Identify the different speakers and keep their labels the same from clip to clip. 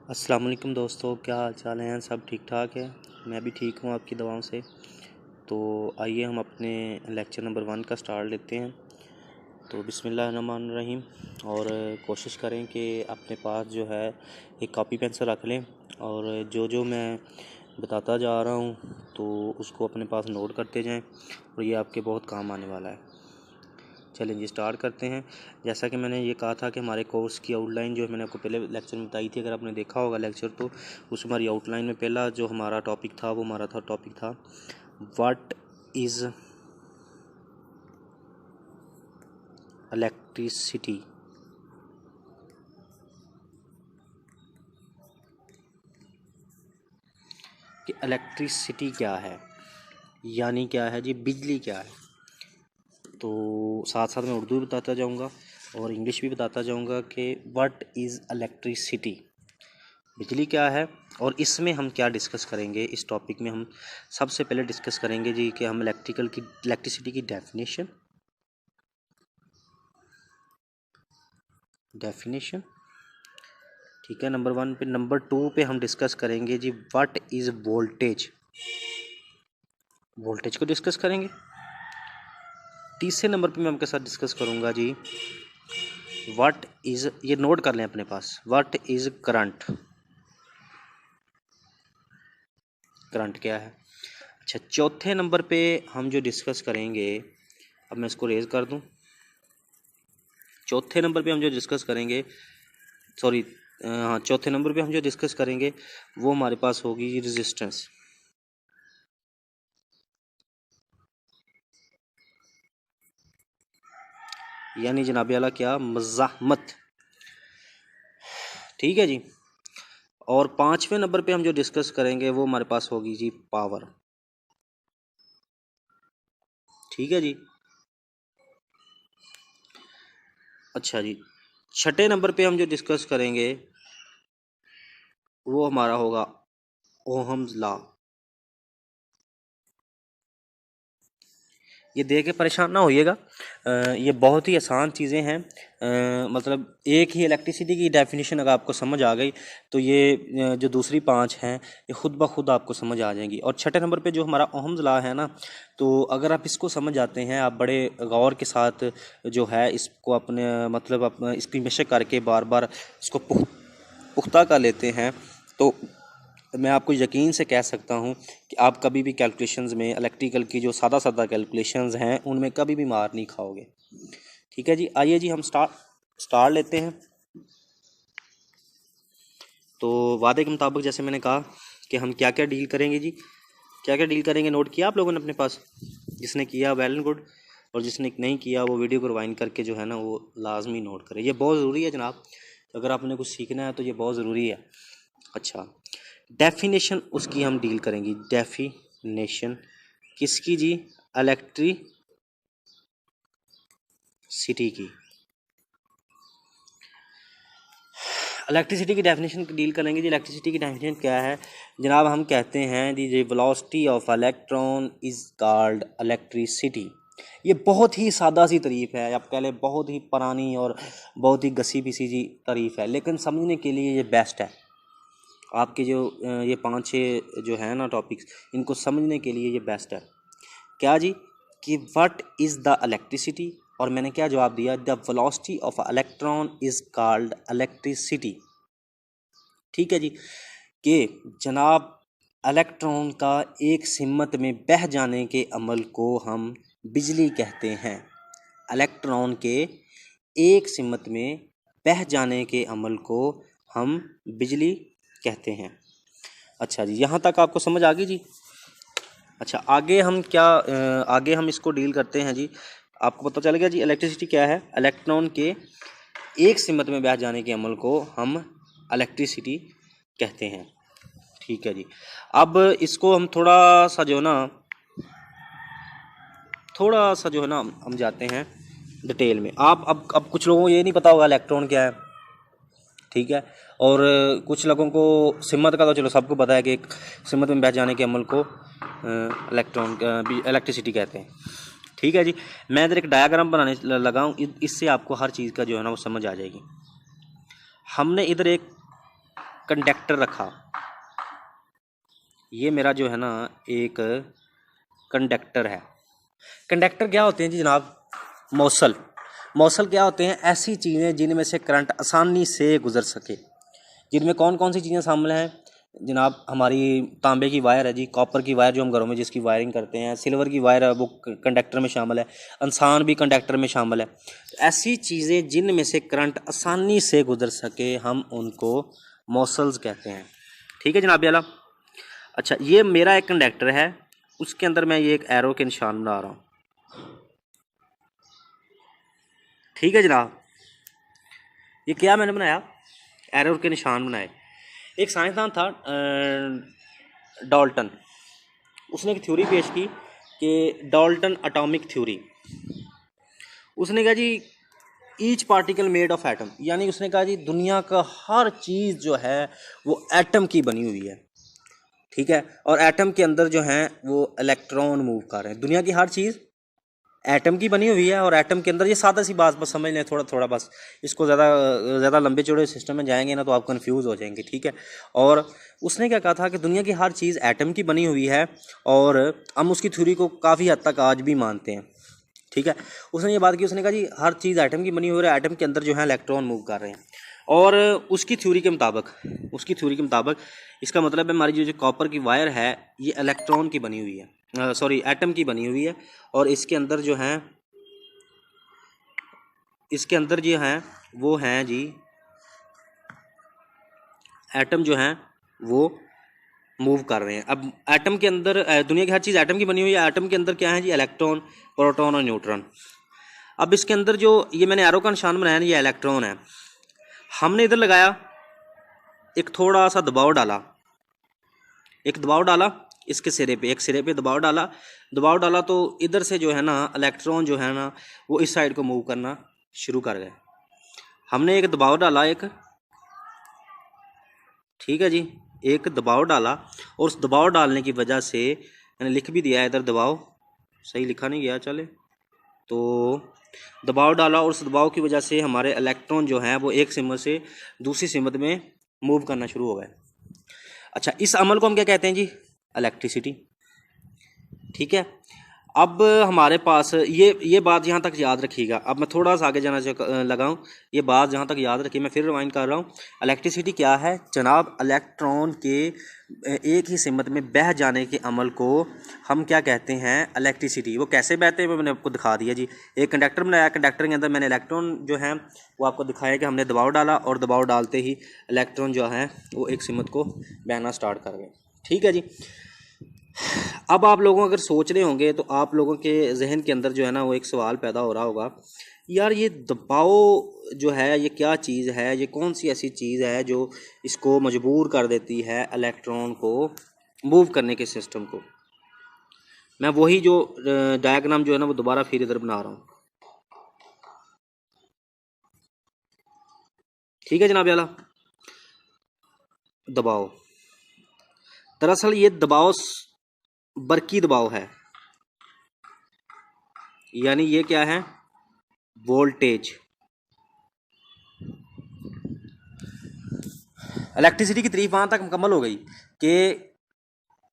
Speaker 1: अस्सलाम वालेकुम दोस्तों, क्या हाल चाल हैं? सब ठीक ठाक है। मैं भी ठीक हूँ आपकी दुआओं से। तो आइए हम अपने लेक्चर नंबर 1 का स्टार्ट लेते हैं। तो बिस्मिल्लाहिर्रहमानिर्रहीम। और कोशिश करें कि अपने पास जो है एक कॉपी पेंसिल रख लें और जो जो मैं बताता जा रहा हूँ तो उसको अपने पास नोट करते जाएं और ये आपके बहुत काम आने वाला है। चलें जी, स्टार्ट करते हैं। जैसा कि मैंने ये कहा था कि हमारे कोर्स की आउटलाइन जो है मैंने आपको पहले लेक्चर में बताई थी। अगर आपने देखा होगा लेक्चर तो उसमें हमारी आउटलाइन में पहला जो हमारा टॉपिक था वो हमारा टॉपिक था व्हाट इज़ इलेक्ट्रिसिटी। कि इलेक्ट्रिसिटी क्या है, यानी क्या है जी, बिजली क्या है। तो साथ साथ मैं उर्दू भी बताता जाऊंगा और इंग्लिश भी बताता जाऊंगा कि व्हाट इज़ इलेक्ट्रिसिटी, बिजली क्या है। और इसमें हम क्या डिस्कस करेंगे, इस टॉपिक में हम सबसे पहले डिस्कस करेंगे जी कि हम इलेक्ट्रिसिटी की डेफिनेशन ठीक है, नंबर 1 पे। नंबर 2 पे हम डिस्कस करेंगे जी व्हाट इज़ वोल्टेज, वोल्टेज को डिस्कस करेंगे। तीसरे नंबर पे मैं आपके साथ डिस्कस करूंगा जी व्हाट इज़, ये नोट कर लें अपने पास, व्हाट इज़ करंट, करंट क्या है। अच्छा, चौथे नंबर पे हम जो डिस्कस करेंगे, अब मैं इसको रेज कर दूं। चौथे नंबर पे हम जो डिस्कस करेंगे, सॉरी हाँ, चौथे नंबर पे हम जो डिस्कस करेंगे वो हमारे पास होगी रेजिस्टेंस, यानी जनाब आला क्या, मज़ाहमत। ठीक है जी। और पांचवें नंबर पे हम जो डिस्कस करेंगे वो हमारे पास होगी जी पावर। ठीक है जी। अच्छा जी, छठे नंबर पे हम जो डिस्कस करेंगे वो हमारा होगा ओहम्स लॉ। ये देख के परेशान ना होइएगा, ये बहुत ही आसान चीज़ें हैं। मतलब एक ही इलेक्ट्रिसिटी की डेफिनेशन अगर आपको समझ आ गई तो ये जो दूसरी 5 हैं ये खुद ब खुद आपको समझ आ जाएंगी। और छठे नंबर पे जो हमारा ओहम्स लॉ है ना, तो अगर आप इसको समझ जाते हैं, आप बड़े गौर के साथ जो है इसको अपने मतलब इसकी मशक करके बार बार इसको पुख्ता कर लेते हैं, तो मैं आपको यकीन से कह सकता हूँ कि आप कभी भी कैलकुलेशंस में इलेक्ट्रिकल की जो सादा सादा कैलकुलेशंस हैं उनमें कभी भी मार नहीं खाओगे। ठीक है जी, आइए जी हम स्टार्ट लेते हैं। तो वादे के मुताबिक जैसे मैंने कहा कि हम क्या क्या डील करेंगे जी, क्या क्या डील करेंगे, नोट किया आप लोगों ने अपने पास? जिसने किया वेल एंड गुड, और जिसने नहीं किया वो वीडियो को रिवाइंड करके जो है ना वो लाजमी नोट करे, ये बहुत ज़रूरी है जनाब। अगर आपने कुछ सीखना है तो ये बहुत ज़रूरी है। अच्छा, डेफिनेशन उसकी हम डील करेंगे। डेफिनेशन किसकी जी, इलेक्ट्रिसिटी की। इलेक्ट्रिसिटी की डेफिनेशन डील करेंगे जी। इलेक्ट्रिसिटी की डेफिनेशन क्या है जनाब, हम कहते हैं जी velocity of electron is called electricity. ये बहुत ही सादा सी तारीफ है, आप कह लें बहुत ही पुरानी और बहुत ही घसी पिसी जी तारीफ है, लेकिन समझने के लिए ये बेस्ट है। आपके जो ये 5-6 जो है ना टॉपिक्स, इनको समझने के लिए ये बेस्ट है। क्या जी, कि व्हाट इज़ द इलेक्ट्रिसिटी, और मैंने क्या जवाब दिया, the velocity of electron is called electricity. ठीक है जी, कि जनाब इलेक्ट्रॉन का एक सिमत में बह जाने के अमल को हम बिजली कहते हैं। इलेक्ट्रॉन के एक सिमत में बह जाने के अमल को हम बिजली कहते हैं। अच्छा जी, यहाँ तक आपको समझ आ गई जी। अच्छा, आगे हम क्या आगे हम इसको डील करते हैं जी। आपको पता चल गया जी इलेक्ट्रिसिटी क्या है। इलेक्ट्रॉन के एक सिमत में बह जाने के अमल को हम इलेक्ट्रिसिटी कहते हैं। ठीक है जी। अब इसको हम थोड़ा सा जो है ना हम जाते हैं डिटेल में। आप अब कुछ लोगों को ये नहीं पता होगा इलेक्ट्रॉन क्या है, ठीक है। और कुछ लोगों को सिमत का तो चलो सबको पता है कि एक सिमत में बह जाने के अमल को इलेक्ट्रिसिटी कहते हैं। ठीक है जी, मैं इधर एक डायग्राम बनाने लगा हूँ, इससे आपको हर चीज़ का जो है ना वो समझ आ जाएगी। हमने इधर एक कंडक्टर रखा, ये मेरा जो है ना एक कंडक्टर है। कंडक्टर क्या होते हैं जी जनाब? मौसल। मौसल क्या होते हैं? ऐसी चीज़ें जिनमें से करंट आसानी से गुजर सके। जिनमें कौन कौन सी चीज़ें शामिल हैं जनाब? हमारी तांबे की वायर है जी, कॉपर की वायर जो हम घरों में जिसकी वायरिंग करते हैं, सिल्वर की वायर है वो कंडक्टर में शामिल है, इंसान भी कंडक्टर में शामिल है। ऐसी चीज़ें जिनमें से करंट आसानी से गुजर सके हम उनको मौसल्स कहते हैं। ठीक है जनाब आला। अच्छा, ये मेरा एक कंडक्टर है, उसके अंदर मैं ये एक एरो के निशान बना रहा हूँ। ठीक है जनाब, ये क्या मैंने बनाया? एरो के निशान बनाए। एक साइंसदान था डाल्टन, उसने एक थ्योरी पेश की कि डाल्टन एटॉमिक थ्योरी। उसने कहा जी each particle made of atom, यानी उसने कहा जी दुनिया का हर चीज़ जो है वो एटम की बनी हुई है। ठीक है, और एटम के अंदर जो है वो इलेक्ट्रॉन मूव कर रहे हैं। दुनिया की हर चीज़ एटम की बनी हुई है और एटम के अंदर, ये सादा सी बात बस समझ लें थोड़ा थोड़ा, बस इसको ज़्यादा लंबे चौड़े सिस्टम में जाएंगे ना तो आप कंफ्यूज हो जाएंगे। ठीक है, और उसने क्या कहा था कि दुनिया की हर चीज़ एटम की बनी हुई है और हम उसकी थ्योरी को काफ़ी हद तक आज भी मानते हैं। ठीक है, उसने ये बात की, उसने कहा जी हर चीज़ एटम की बनी हुई है, एटम के अंदर जो है इलेक्ट्रॉन मूव कर रहे हैं। और उसकी थ्योरी के मुताबिक इसका मतलब है हमारी जो कॉपर की वायर है ये इलेक्ट्रॉन की बनी हुई है, सॉरी एटम की बनी हुई है। और इसके अंदर जो हैं वो हैं जी एटम जो हैं वो मूव कर रहे हैं। अब एटम के अंदर दुनिया की हर चीज़ एटम की बनी हुई है, एटम के अंदर क्या है जी? इलेक्ट्रॉन, प्रोटॉन और न्यूट्रॉन। अब इसके अंदर जो ये मैंने एरो का निशान बनाया ना, ये इलेक्ट्रॉन है। हमने इधर लगाया एक थोड़ा सा दबाव डाला इसके सिरे पे, एक सिरे पे दबाव डाला तो इधर से जो है ना इलेक्ट्रॉन जो है ना वो इस साइड को मूव करना शुरू कर गए। हमने एक दबाव डाला एक, ठीक है जी, एक दबाव डाला और उस दबाव डालने की वजह से मैंने लिख भी दिया है इधर, दबाव सही लिखा नहीं गया, चले तो दबाव डाला और उस दबाव की वजह से हमारे इलेक्ट्रॉन जो हैं वो एक सिमत से दूसरी सिमत में मूव करना शुरू हो गए। अच्छा, इस अमल को हम क्या कहते हैं जी? इलेक्ट्रिसिटी। ठीक है, अब हमारे पास ये बात यहाँ तक याद रखिएगा। अब मैं थोड़ा सा आगे जाना लगाऊँ, ये बात जहाँ तक याद रखिए, मैं फिर रिवाइंड कर रहा हूँ। इलेक्ट्रिसिटी क्या है जनाब? इलेक्ट्रॉन के एक ही सिमत में बह जाने के अमल को हम क्या कहते हैं? इलेक्ट्रिसिटी। वो कैसे बहते हैं वो मैंने आपको दिखा दिया जी। एक कंडक्टर बनाया, कंडक्टर के अंदर मैंने इलेक्ट्रॉन जो है वो आपको दिखाया कि हमने दबाव डाला और दबाव डालते ही इलेक्ट्रॉन जो है वो एक सिमत को बहना स्टार्ट कर गए। ठीक है जी। अब आप लोगों अगर सोच रहे होंगे तो आप लोगों के जहन के अंदर जो है ना वो एक सवाल पैदा हो रहा होगा, यार ये दबाव जो है ये क्या चीज़ है? ये कौन सी ऐसी चीज़ है जो इसको मजबूर कर देती है इलेक्ट्रॉन को मूव करने के सिस्टम को? मैं वही जो डायग्राम जो है ना वो दोबारा फिर इधर बना रहा हूँ। ठीक है जनाब आला। दबाव, दरअसल ये दबाव बरकी दबाव है, यानी ये क्या है? वोल्टेज। इलेक्ट्रिसिटी की तारीफ वहाँ तक मुकम्मल हो गई कि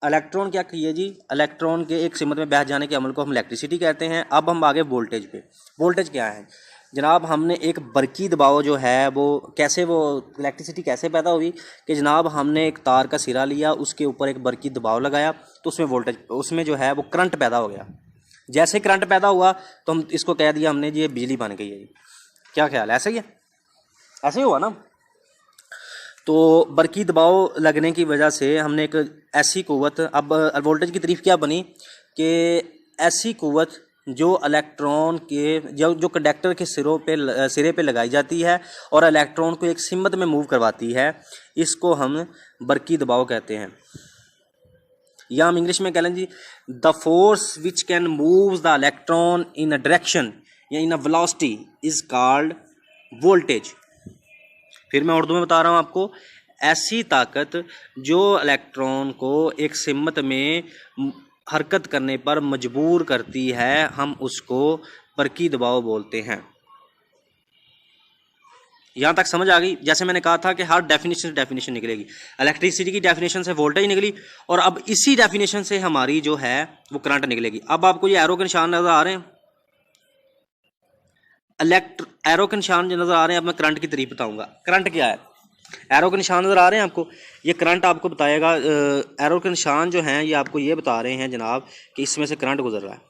Speaker 1: इलेक्ट्रॉन क्या किए जी? इलेक्ट्रॉन के एक सिमत में बह जाने के अमल को हम इलेक्ट्रिसिटी कहते हैं। अब हम आगे वोल्टेज पे। वोल्टेज क्या है जनाब? हमने एक बरकी दबाव जो है वो कैसे, वो इलेक्ट्रिसिटी कैसे पैदा हुई कि जनाब हमने एक तार का सिरा लिया, उसके ऊपर एक बरकी दबाव लगाया तो उसमें वोल्टेज, उसमें जो है वो करंट पैदा हो गया। जैसे करंट पैदा हुआ तो हम इसको कह दिया हमने जी ये बिजली बन गई है जी। क्या ख्याल है? ऐसा ही है, ऐसे ही हुआ ना। तो बरकी दबाव लगने की वजह से हमने एक ऐसी क़ुव्वत, अब वोल्टेज की तारीफ क्या बनी कि ऐसी क़ुव्वत जो इलेक्ट्रॉन के जो कंडक्टर के सिरे पे लगाई जाती है और इलेक्ट्रॉन को एक सिमत में मूव करवाती है, इसको हम बरकी दबाव कहते हैं। या हम इंग्लिश में कह लें जी the force which can move the electron in a direction या in a velocity is called voltage. फिर मैं उर्दू में बता रहा हूँ आपको, ऐसी ताकत जो इलेक्ट्रॉन को एक सिमत में हरकत करने पर मजबूर करती है, हम उसको बरकी दबाव बोलते हैं। यहाँ तक समझ आ गई। जैसे मैंने कहा था कि हर डेफिनेशन निकलेगी। इलेक्ट्रिसिटी की डेफिनेशन से वोल्टेज निकली और अब इसी डेफिनेशन से हमारी जो है वो करंट निकलेगी। अब आपको ये एरो के निशान नजर आ रहे हैं, एरो के निशान जो नजर आ रहे हैं। अब मैं करंट की तारीफ बताऊंगा। करंट क्या है? एरो के निशान नजर आ रहे हैं आपको, ये करंट आपको बताएगा। एरो के निशान जो हैं ये आपको ये बता रहे हैं जनाब कि इसमें से करंट गुजर रहा है।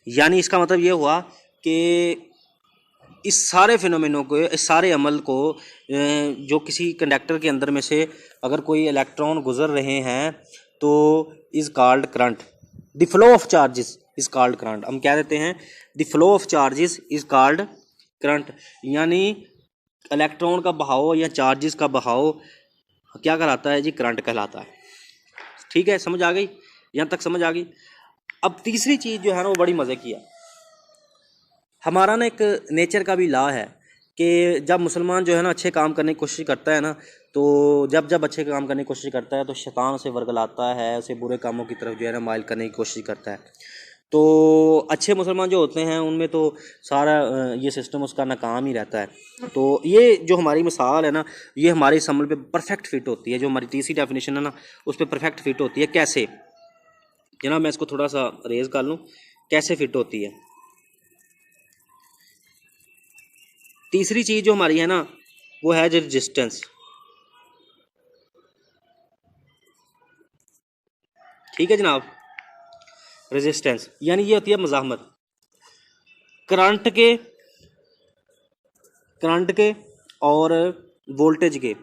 Speaker 1: यानी इसका मतलब ये हुआ कि इस सारे फिनोमेनों को, इस सारे अमल को, जो किसी कंडक्टर के अंदर में से अगर कोई इलेक्ट्रॉन गुजर रहे हैं तो is called current. The flow of charges is called current. हम क्या देते हैं? The flow of charges is called current. यानी इलेक्ट्रॉन का बहाव या चार्जेस का बहाव क्या कहलाता है जी? करंट कहलाता है। ठीक है, समझ आ गई? यहाँ तक समझ आ गई। अब तीसरी चीज़ जो है ना वो बड़ी मज़े की है। हमारा ना एक नेचर का भी लॉ है कि जब मुसलमान जो है ना अच्छे काम करने की कोशिश करता है ना, तो जब अच्छे काम करने की कोशिश करता है तो शैतान उसे वर्गलाता है, उसे बुरे कामों की तरफ जो है ना माइल करने की कोशिश करता है। तो अच्छे मुसलमान जो होते हैं उनमें तो सारा ये सिस्टम उसका नाकाम ही रहता है। तो ये जो हमारी मिसाल है ना, ये हमारे इस अमल पे परफेक्ट फिट होती है। जो हमारी तीसरी डेफिनेशन है ना उस पर परफेक्ट फिट होती है। कैसे जनाब? मैं इसको थोड़ा सा रेज कर लूँ, कैसे फिट होती है। तीसरी चीज़ जो हमारी है ना वो है जो रेजिस्टेंस। ठीक है जनाब, रेजिस्टेंस यानी ये होती है मज़ाहमत। करंट के और वोल्टेज के,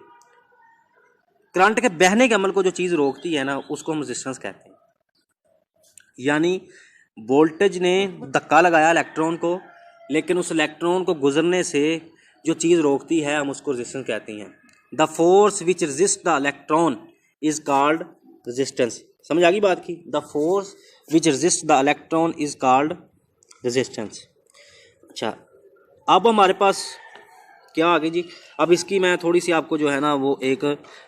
Speaker 1: करंट के बहने के अमल को जो चीज़ रोकती है ना उसको हम रेजिस्टेंस कहते हैं। यानी वोल्टेज ने धक्का लगाया इलेक्ट्रॉन को, लेकिन उस इलेक्ट्रॉन को गुजरने से जो चीज़ रोकती है हम उसको रेजिस्टेंस कहते हैं। The force which resist the electron is called resistance. समझ आ गई बात की? The force which resist the electron is called resistance. अच्छा, अब हमारे पास क्या आ गई जी? अब इसकी मैं थोड़ी सी आपको जो है ना वो एक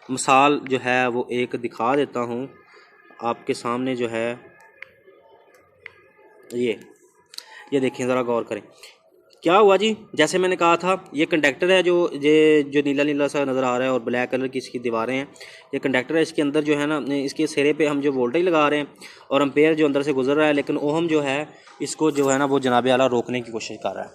Speaker 1: मिसाल जो है वो एक दिखा देता हूँ आपके सामने। जो है ये देखिए, ज़रा गौर करें। क्या हुआ जी? जैसे मैंने कहा था ये कंडक्टर है, जो नीला नीला सा नज़र आ रहा है और ब्लैक कलर की इसकी दीवारें हैं। ये कंडक्टर है, इसके अंदर जो है ना इसके सिरे पे हम जो वोल्टेज लगा रहे हैं और एम्पेयर जो अंदर से गुजर रहा है, लेकिन ओहम जो है इसको जो है ना वो जनाब आला रोकने की कोशिश कर रहा है।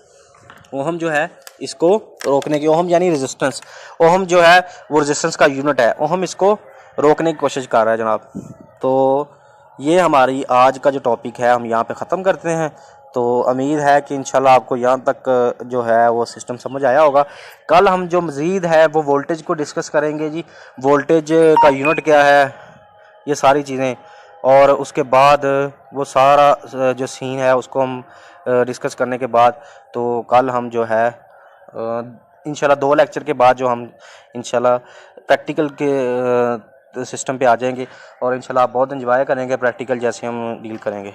Speaker 1: ओहम जो है इसको रोकने की, ओहम यानी रेजिस्टेंस, ओहम जो है वो रेजिस्टेंस का यूनिट है। ओहम इसको रोकने की कोशिश कर रहा है जनाब। तो ये हमारी आज का जो टॉपिक है हम यहाँ पे ख़त्म करते हैं। तो उम्मीद है कि इंशाल्लाह आपको यहाँ तक जो है वो सिस्टम समझ आया होगा। कल हम जो मज़ीद है वो वोल्टेज को डिस्कस करेंगे जी, वोल्टेज का यूनिट क्या है, ये सारी चीज़ें। और उसके बाद वो सारा जो सीन है उसको हम डिस्कस करने के बाद तो कल हम जो है इंशाल्लाह 2 लेक्चर के बाद जो हम इंशाल्लाह प्रैक्टिकल के सिस्टम पे आ जाएंगे और इंशाल्लाह आप बहुत एंजॉय करेंगे प्रैक्टिकल जैसे हम डील करेंगे।